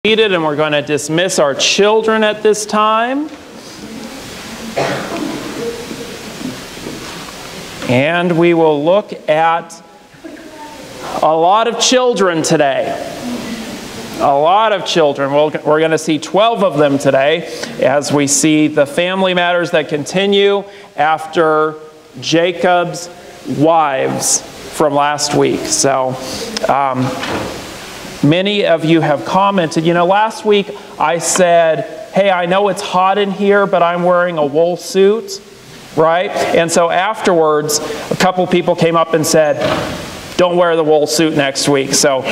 And we're going to dismiss our children at this time. And we will look at a lot of children today. A lot of children. We're going to see 12 of them today as we see the family matters that continue after Jacob's wives from last week. So, many of you have commented. You know, last week I said, hey, I know it's hot in here, but I'm wearing a wool suit, right? And so afterwards, a couple people came up and said, don't wear the wool suit next week. So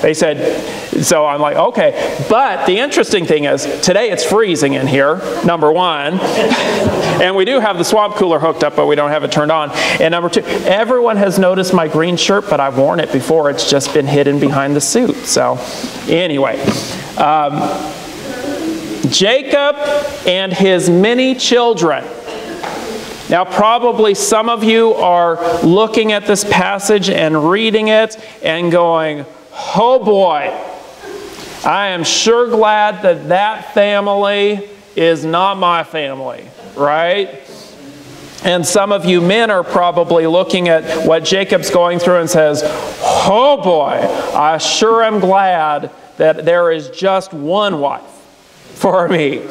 they said, so I'm like, okay. But the interesting thing is, today it's freezing in here, number one. And we do have the swamp cooler hooked up, but we don't have it turned on. And number two, everyone has noticed my green shirt, but I've worn it before. It's just been hidden behind the suit. So anyway, Jacob and his many children. Now, probably some of you are looking at this passage and reading it and going, oh boy, I am sure glad that that family is not my family, right? And some of you men are probably looking at what Jacob's going through and says, oh boy, I sure am glad that there is just one wife for me.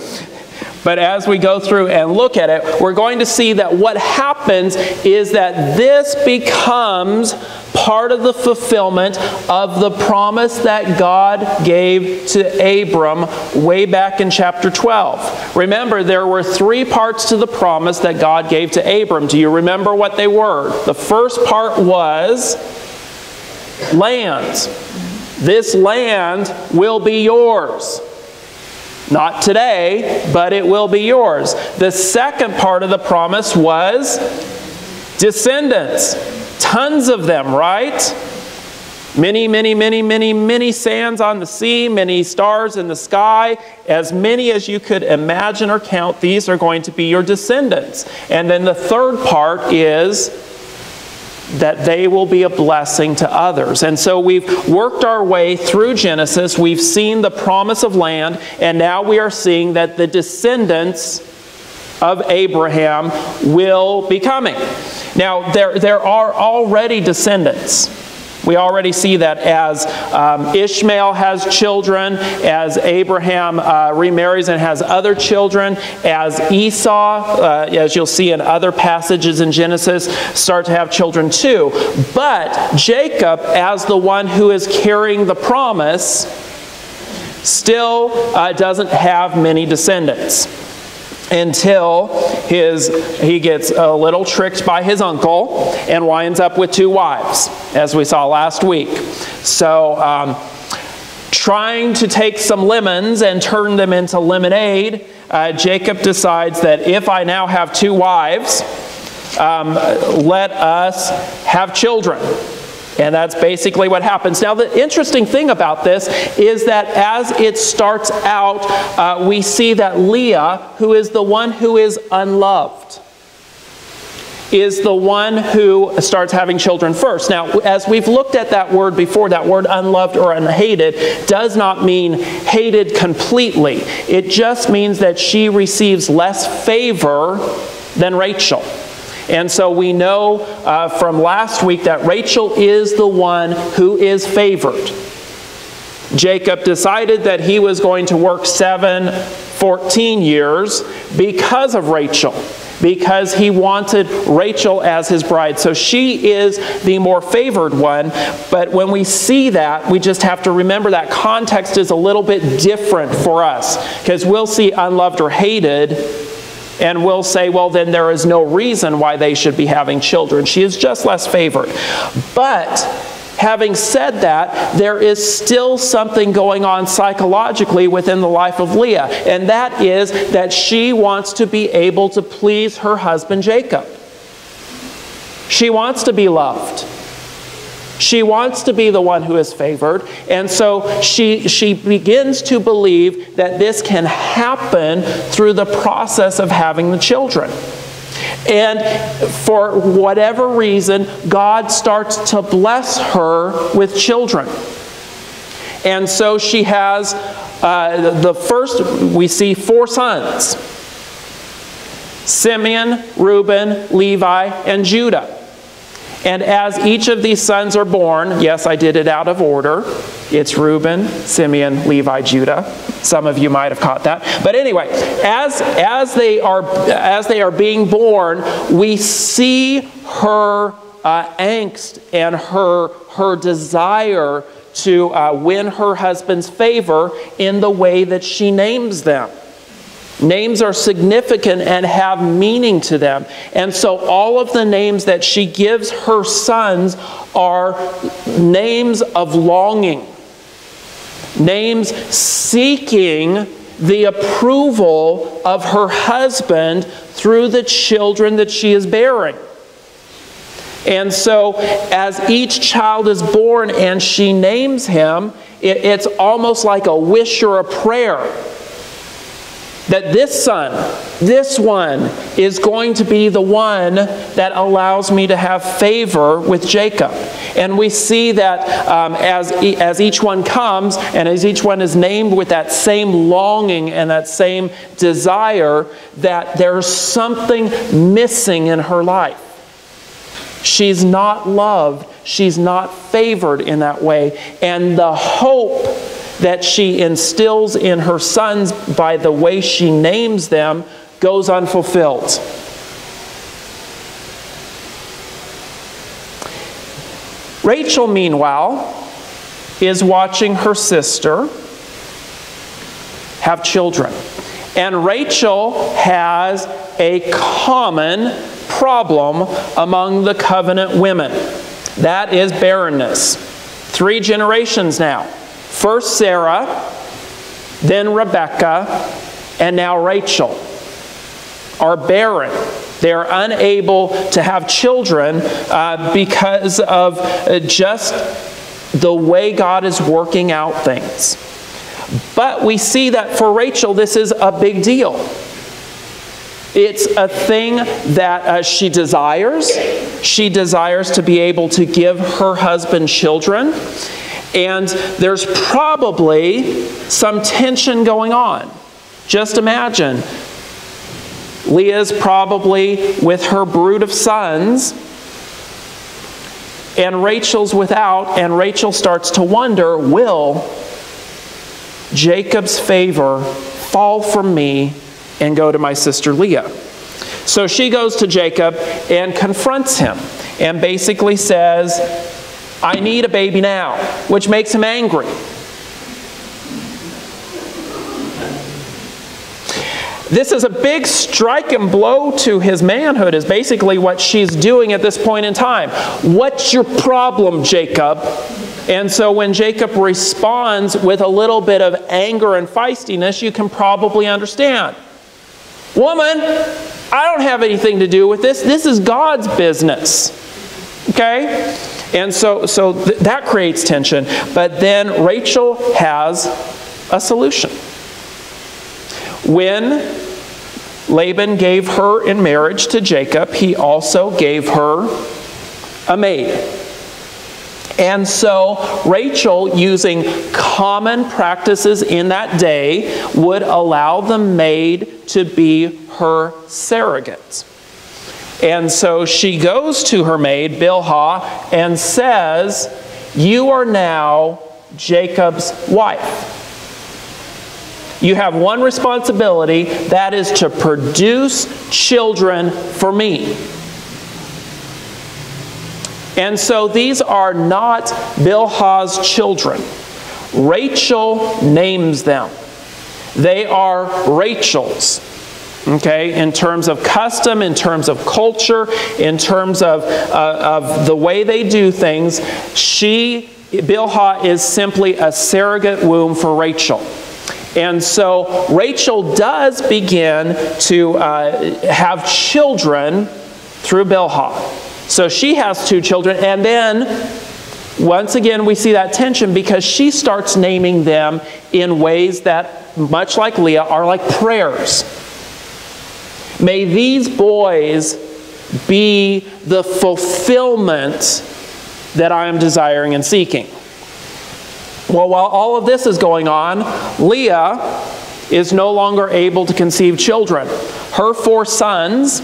But as we go through and look at it, we're going to see that what happens is that this becomes part of the fulfillment of the promise that God gave to Abram way back in chapter 12. Remember, there were three parts to the promise that God gave to Abram. Do you remember what they were? The first part was land. This land will be yours. Not today, but it will be yours. The second part of the promise was descendants. Tons of them, right? Many, many, many, many, many sands on the sea, many stars in the sky. As many as you could imagine or count, these are going to be your descendants. And then the third part is that they will be a blessing to others. And so we've worked our way through Genesis. We've seen the promise of land, and now we are seeing that the descendants of Abraham will be coming. Now, there are already descendants. We already see that as Ishmael has children, as Abraham remarries and has other children, as Esau, as you'll see in other passages in Genesis, start to have children too. But Jacob, as the one who is carrying the promise, still doesn't have many descendants. Until he gets a little tricked by his uncle and winds up with two wives, as we saw last week. So, trying to take some lemons and turn them into lemonade, Jacob decides that if I now have two wives, let us have children. And that's basically what happens. Now, the interesting thing about this is that as it starts out, we see that Leah, who is the one who is unloved, is the one who starts having children first. Now, as we've looked at that word before, that word unloved or unhated does not mean hated completely. It just means that she receives less favor than Rachel. And so we know from last week that Rachel is the one who is favored. Jacob decided that he was going to work 14 years because of Rachel, because he wanted Rachel as his bride. So she is the more favored one. But when we see that, we just have to remember that context is a little bit different for us, because we'll see unloved or hated, and we'll say, well, then there is no reason why they should be having children. She is just less favored. But having said that, there is still something going on psychologically within the life of Leah. And that is that she wants to be able to please her husband Jacob. She wants to be loved. She wants to be the one who is favored, and so she begins to believe that this can happen through the process of having the children. And for whatever reason, God starts to bless her with children. And so she has, the first, we see 4 sons: Simeon, Reuben, Levi, and Judah. And as each of these sons are born, yes, I did it out of order. It's Reuben, Simeon, Levi, Judah. Some of you might have caught that. But anyway, as they are being born, we see her angst and her desire to win her husband's favor in the way that she names them. Names are significant and have meaning to them. And so all of the names that she gives her sons are names of longing. Names seeking the approval of her husband through the children that she is bearing. And so as each child is born and she names him, it's almost like a wish or a prayer. That this son, this one, is going to be the one that allows me to have favor with Jacob. And we see that as each one comes, and as each one is named with that same longing and that same desire, that there's something missing in her life. She's not loved. She's not favored in that way. And the hope that she instills in her sons by the way she names them goes unfulfilled. Rachel, meanwhile, is watching her sister have children. And Rachel has a common problem among the covenant women. That is barrenness. 3 generations now. First Sarah, then Rebekah, and now Rachel are barren. They're unable to have children because of just the way God is working out things. But we see that for Rachel, this is a big deal. It's a thing that she desires. She desires to be able to give her husband children. And there's probably some tension going on. Just imagine, Leah's probably with her brood of sons, and Rachel's without, and Rachel starts to wonder, will Jacob's favor fall from me and go to my sister Leah? So she goes to Jacob and confronts him and basically says, I need a baby now, which makes him angry. This is a big strike and blow to his manhood, is basically what she's doing at this point in time. What's your problem, Jacob? And so when Jacob responds with a little bit of anger and feistiness, you can probably understand. Woman, I don't have anything to do with this. This is God's business. Okay? And so that creates tension. But then Rachel has a solution. When Laban gave her in marriage to Jacob, he also gave her a maid. And so Rachel, using common practices in that day, would allow the maid to be her surrogate. And so she goes to her maid, Bilhah, and says, you are now Jacob's wife. You have one responsibility, that is to produce children for me. And so these are not Bilhah's children. Rachel names them. They are Rachel's. Okay, in terms of custom, in terms of culture, in terms of the way they do things, Bilhah is simply a surrogate womb for Rachel. And so Rachel does begin to have children through Bilhah. So she has 2 children, and then once again we see that tension because she starts naming them in ways that, much like Leah, are like prayers. May these boys be the fulfillment that I am desiring and seeking. Well, while all of this is going on, Leah is no longer able to conceive children. Her 4 sons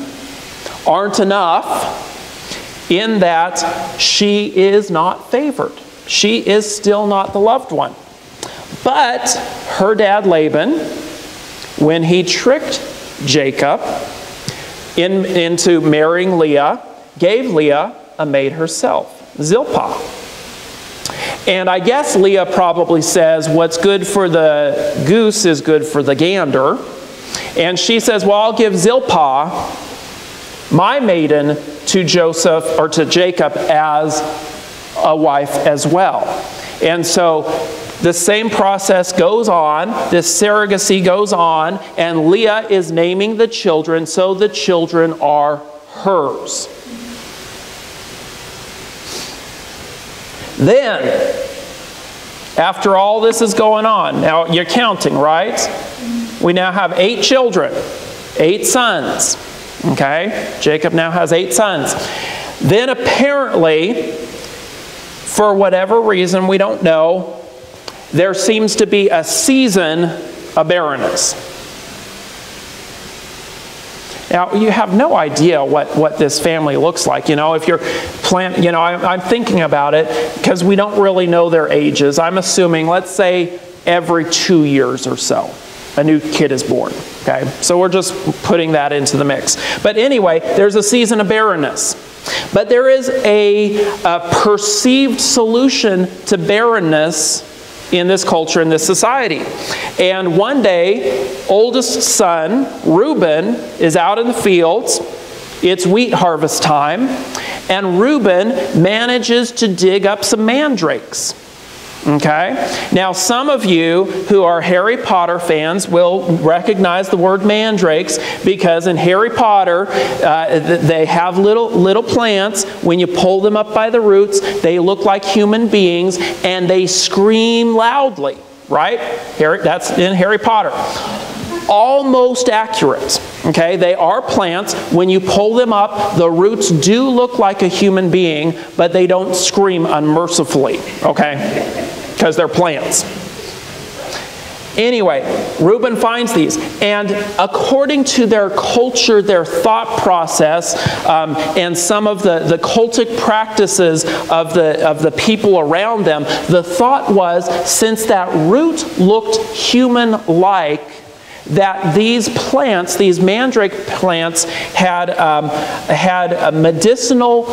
aren't enough in that she is not favored. She is still not the loved one. But her dad Laban, when he tricked Jacob into marrying Leah, gave Leah a maid herself, Zilpah. And I guess Leah probably says, what's good for the goose is good for the gander. And she says, well, I'll give Zilpah, my maiden, to Joseph or to Jacob as a wife as well. And so the same process goes on, this surrogacy goes on, and Leah is naming the children, so the children are hers. Then, after all this is going on, now you're counting, right? We now have 8 children, 8 sons. Okay? Jacob now has 8 sons. Then apparently, for whatever reason, we don't know, there seems to be a season of barrenness. Now, you have no idea what this family looks like. You know, if you're I'm thinking about it because we don't really know their ages. I'm assuming, let's say, every 2 years or so, a new kid is born. Okay, so we're just putting that into the mix. But anyway, there's a season of barrenness. But there is a perceived solution to barrenness in this culture, in this society. And one day, oldest son, Reuben, is out in the fields. It's wheat harvest time. And Reuben manages to dig up some mandrakes. Okay? Now, some of you who are Harry Potter fans will recognize the word mandrakes because in Harry Potter, they have little plants. When you pull them up by the roots, they look like human beings and they scream loudly. Right? That's in Harry Potter. Almost accurate. Okay? They are plants. When you pull them up, the roots do look like a human being, but they don't scream unmercifully. Okay? Because they're plants. Anyway, Reuben finds these, and according to their culture, their thought process, and some of the cultic practices of the people around them, the thought was, since that root looked human-like, that these plants, these mandrake plants, had medicinal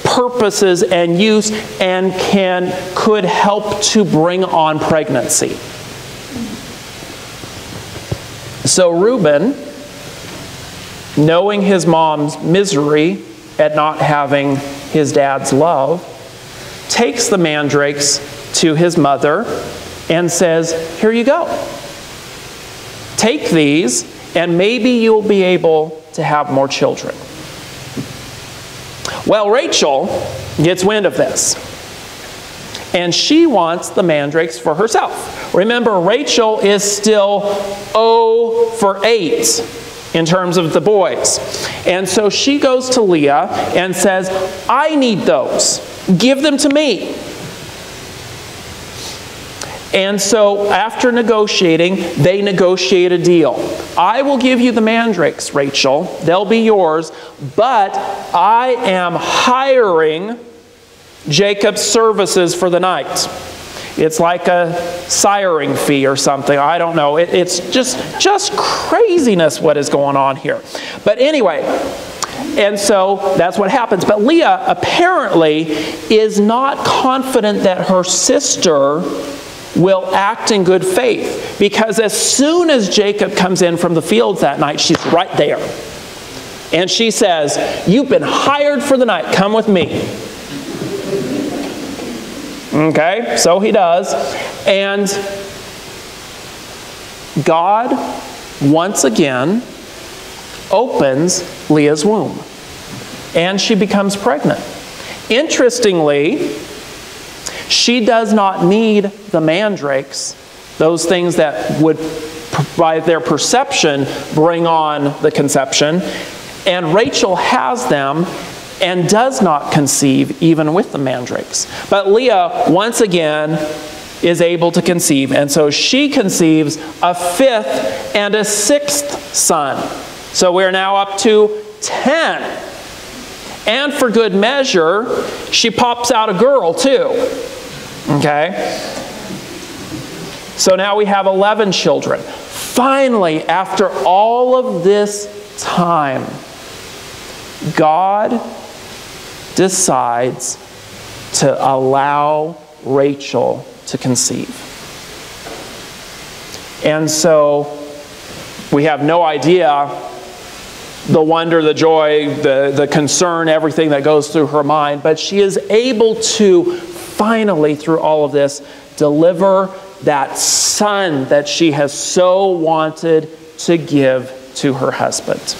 purposes and use and could help to bring on pregnancy. So Reuben, knowing his mom's misery at not having his dad's love, takes the mandrakes to his mother and says, "Here you go. Take these, and maybe you'll be able to have more children." Well, Rachel gets wind of this, and she wants the mandrakes for herself. Remember, Rachel is still 0 for 8 in terms of the boys. And so she goes to Leah and says, "I need those. Give them to me." And so after negotiating, they negotiate a deal. "I will give you the mandrakes, Rachel. They'll be yours. But I am hiring Jacob's services for the night." It's like a siring fee or something. I don't know. It's just craziness what is going on here. But anyway, and so that's what happens. But Leah apparently is not confident that her sister will act in good faith, because as soon as Jacob comes in from the fields that night, she's right there. And she says, "You've been hired for the night. Come with me." Okay, so he does. And God, once again, opens Leah's womb. And she becomes pregnant. Interestingly, she does not need the mandrakes, those things that would, by their perception, bring on the conception. And Rachel has them and does not conceive even with the mandrakes. But Leah, once again, is able to conceive. And so she conceives a 5th and a 6th son. So we're now up to 10. And for good measure, she pops out a girl too. Okay? So now we have 11 children. Finally, after all of this time, God decides to allow Rachel to conceive. And so we have no idea the wonder, the joy, the concern, everything that goes through her mind, but she is able to finally, through all of this, deliver that son that she has so wanted to give to her husband.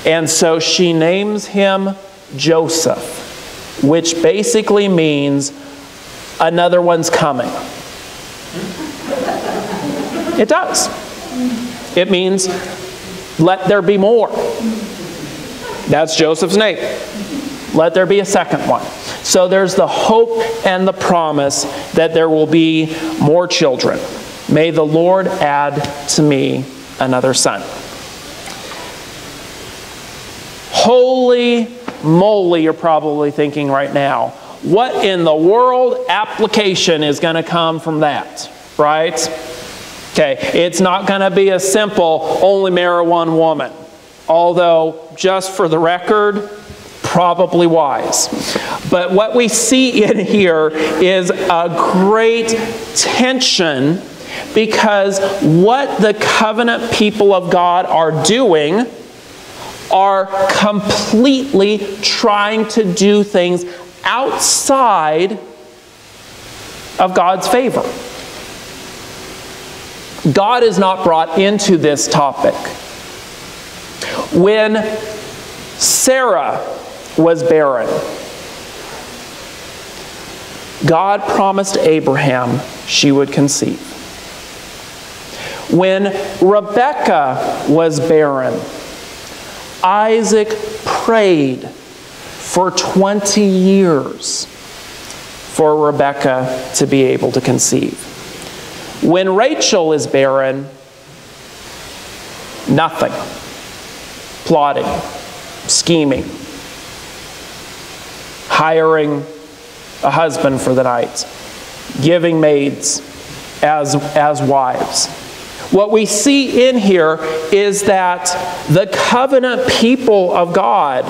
And so she names him Joseph, which basically means another one's coming. It does. It means let there be more. That's Joseph's name. Let there be a second one. So there's the hope and the promise that there will be more children. May the Lord add to me another son. Holy moly, you're probably thinking right now, what in the world application is going to come from that, right? Okay, it's not going to be a simple only marry one woman, although just for the record, probably wise. But what we see in here is a great tension, because what the covenant people of God are doing are completely trying to do things outside of God's favor. God is not brought into this topic. When Sarah was barren, God promised Abraham she would conceive. When Rebekah was barren, Isaac prayed for 20 years for Rebekah to be able to conceive. When Rachel is barren, nothing. Plotting, scheming, hiring a husband for the night, giving maids as wives. What we see in here is that the covenant people of God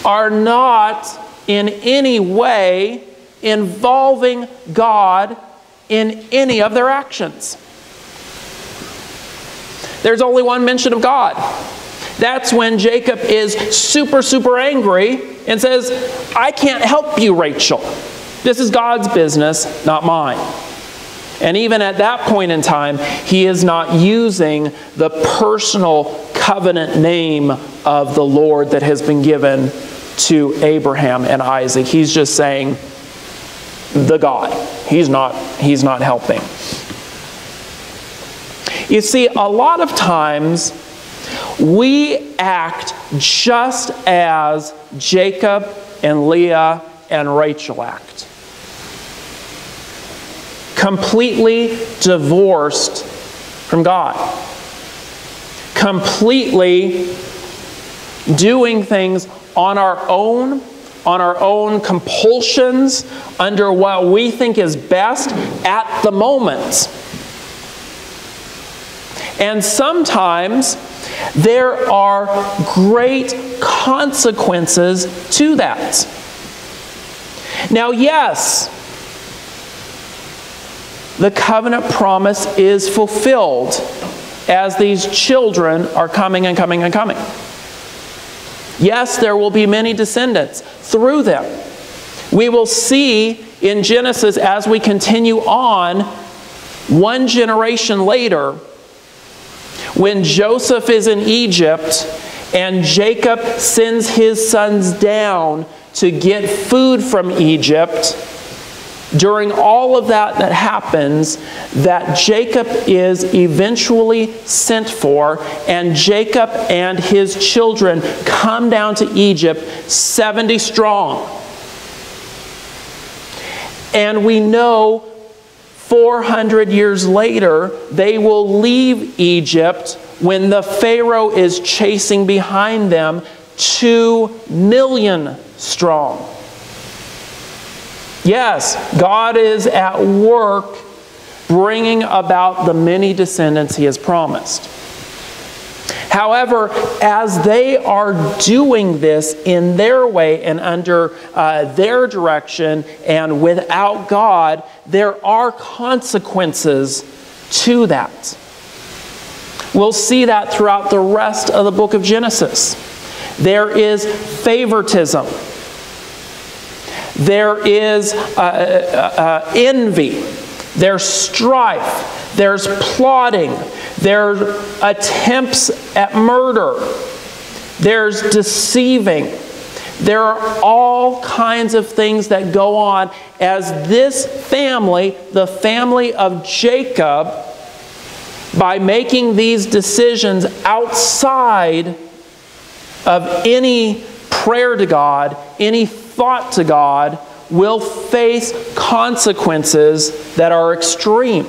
are not in any way involving God in any of their actions. There's only one mention of God. That's when Jacob is super angry and says, I can't help you, Rachel. This is God's business, not mine. And even at that point in time, he is not using the personal covenant name of the Lord that has been given to Abraham and Isaac. He's just saying, the God. He's not helping. You see, a lot of times we act just as Jacob and Leah and Rachel act. Completely divorced from God. Completely doing things on our own compulsions, under what we think is best at the moment. And sometimes there are great consequences to that. Now, yes, the covenant promise is fulfilled as these children are coming and coming and coming. Yes, there will be many descendants through them. We will see in Genesis, as we continue on, one generation later, when Joseph is in Egypt and Jacob sends his sons down to get food from Egypt, during all of that happens, that Jacob is eventually sent for, and Jacob and his children come down to Egypt 70 strong. And we know 400 years later, they will leave Egypt when the Pharaoh is chasing behind them, 2 million strong. Yes, God is at work bringing about the many descendants He has promised. However, as they are doing this in their way and under their direction and without God, there are consequences to that. We'll see that throughout the rest of the book of Genesis. There is favoritism. There is envy. There's strife. There's plotting. There's attempts at murder. There's deceiving. There are all kinds of things that go on as this family, the family of Jacob, by making these decisions outside of any prayer to God, any thought to God, will face consequences that are extreme.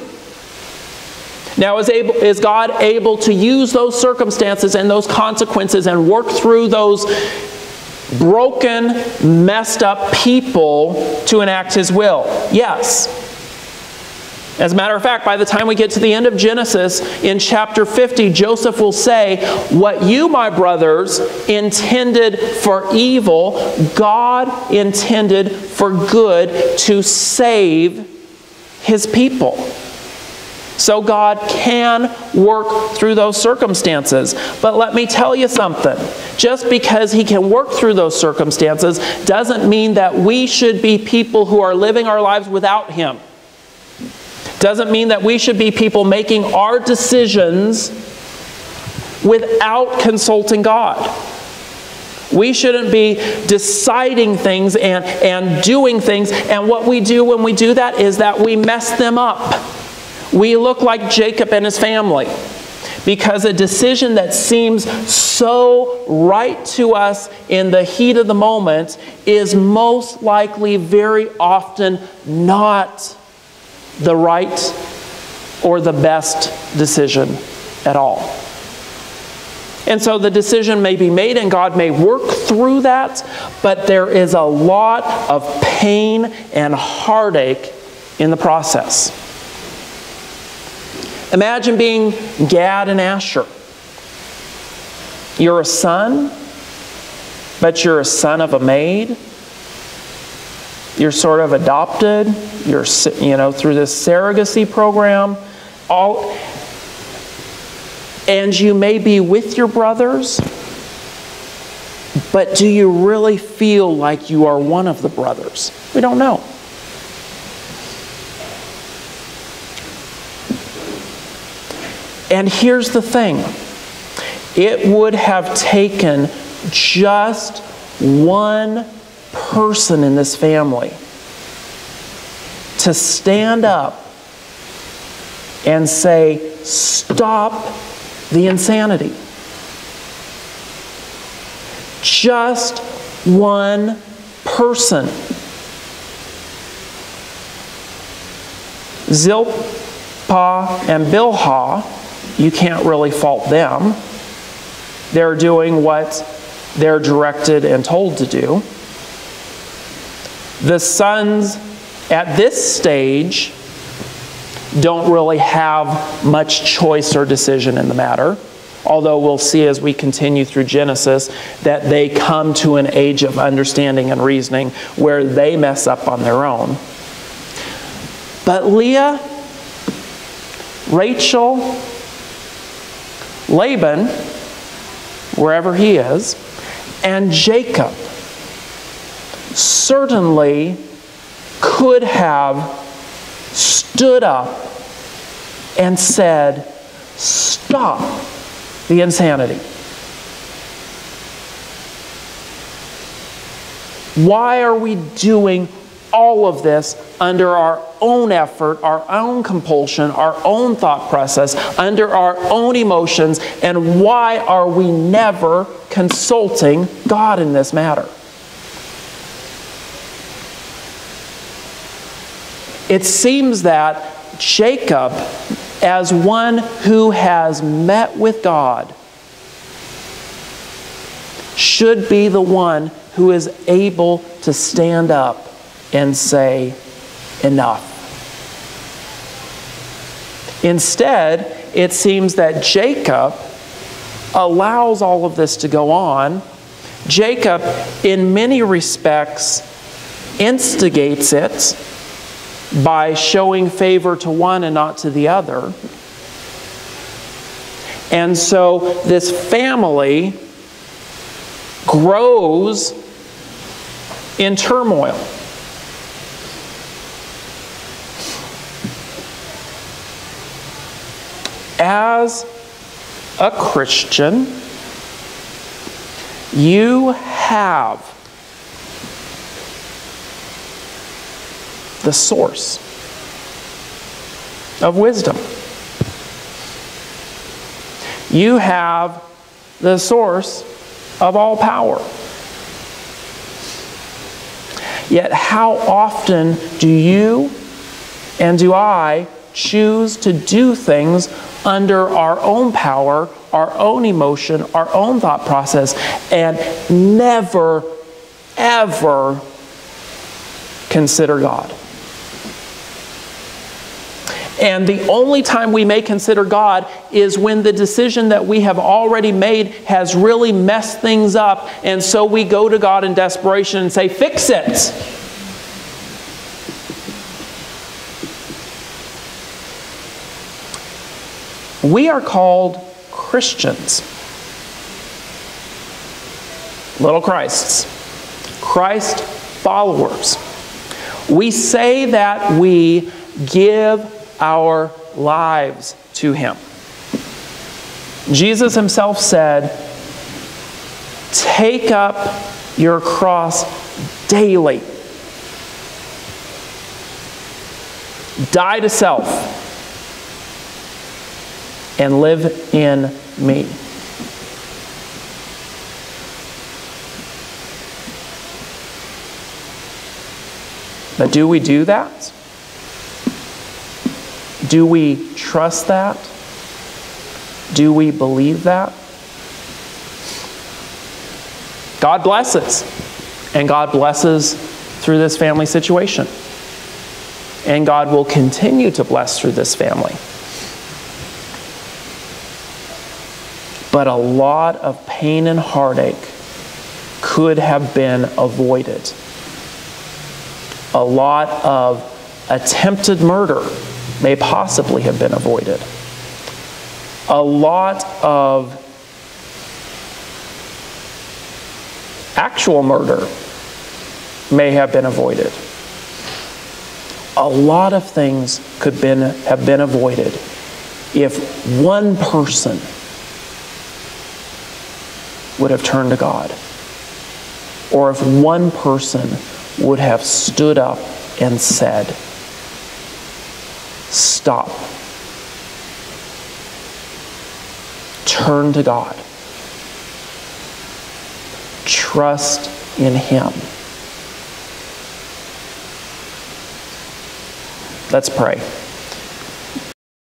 Now, is God able to use those circumstances and those consequences and work through those broken, messed up people to enact His will? Yes. As a matter of fact, by the time we get to the end of Genesis, in chapter 50, Joseph will say, "What you, my brothers, intended for evil, God intended for good to save His people." So God can work through those circumstances. But let me tell you something. Just because He can work through those circumstances doesn't mean that we should be people who are living our lives without Him. Doesn't mean that we should be people making our decisions without consulting God. We shouldn't be deciding things and doing things. And what we do when we do that is that we mess them up. We look like Jacob and his family. Because a decision that seems so right to us in the heat of the moment is most likely very often not the right or the best decision at all. And so the decision may be made and God may work through that, but there is a lot of pain and heartache in the process. Imagine being Gad and Asher. You're a son, but you're a son of a maid. You're sort of adopted. You're, through this surrogacy program. And you may be with your brothers, but do you really feel like you are one of the brothers? We don't know. And here's the thing. It would have taken just one person in this family to stand up and say, "Stop the insanity." Just one person. Zilpah and Bilhah, you can't really fault them. They're doing what they're directed and told to do. The sons at this stage don't really have much choice or decision in the matter. Although we'll see as we continue through Genesis that they come to an age of understanding and reasoning where they mess up on their own. But Leah, Rachel, Laban, wherever he is, and Jacob certainly could have stood up and said, "Stop the insanity." Why are we doing all of this under our own effort, our own compulsion, our own thought process, under our own emotions, and why are we never consulting God in this matter? it seems that Jacob, as one who has met with God, should be the one who is able to stand up and say, enough. Instead, it seems that Jacob allows all of this to go on. Jacob, in many respects, instigates it by showing favor to one and not to the other. And so this family grows in turmoil. As a Christian, you have the source of wisdom. You have the source of all power. Yet how often do you and do I choose to do things under our own power, our own emotion, our own thought process, and never, ever consider God? And the only time we may consider God is when the decision that we have already made has really messed things up, and so we go to God in desperation and say, fix it. We are called Christians. Little Christs. Christ followers. We say that we give our lives to Him. Jesus Himself said, take up your cross daily. Die to self and live in me. But do we do that? Do we trust that? Do we believe that? God blesses. And God blesses through this family situation. And God will continue to bless through this family. But a lot of pain and heartache could have been avoided. A lot of attempted murder may possibly have been avoided. A lot of actual murder may have been avoided. A lot of things could have been avoided if one person would have turned to God, or if one person would have stood up and said, stop. Turn to God. Trust in Him. Let's pray.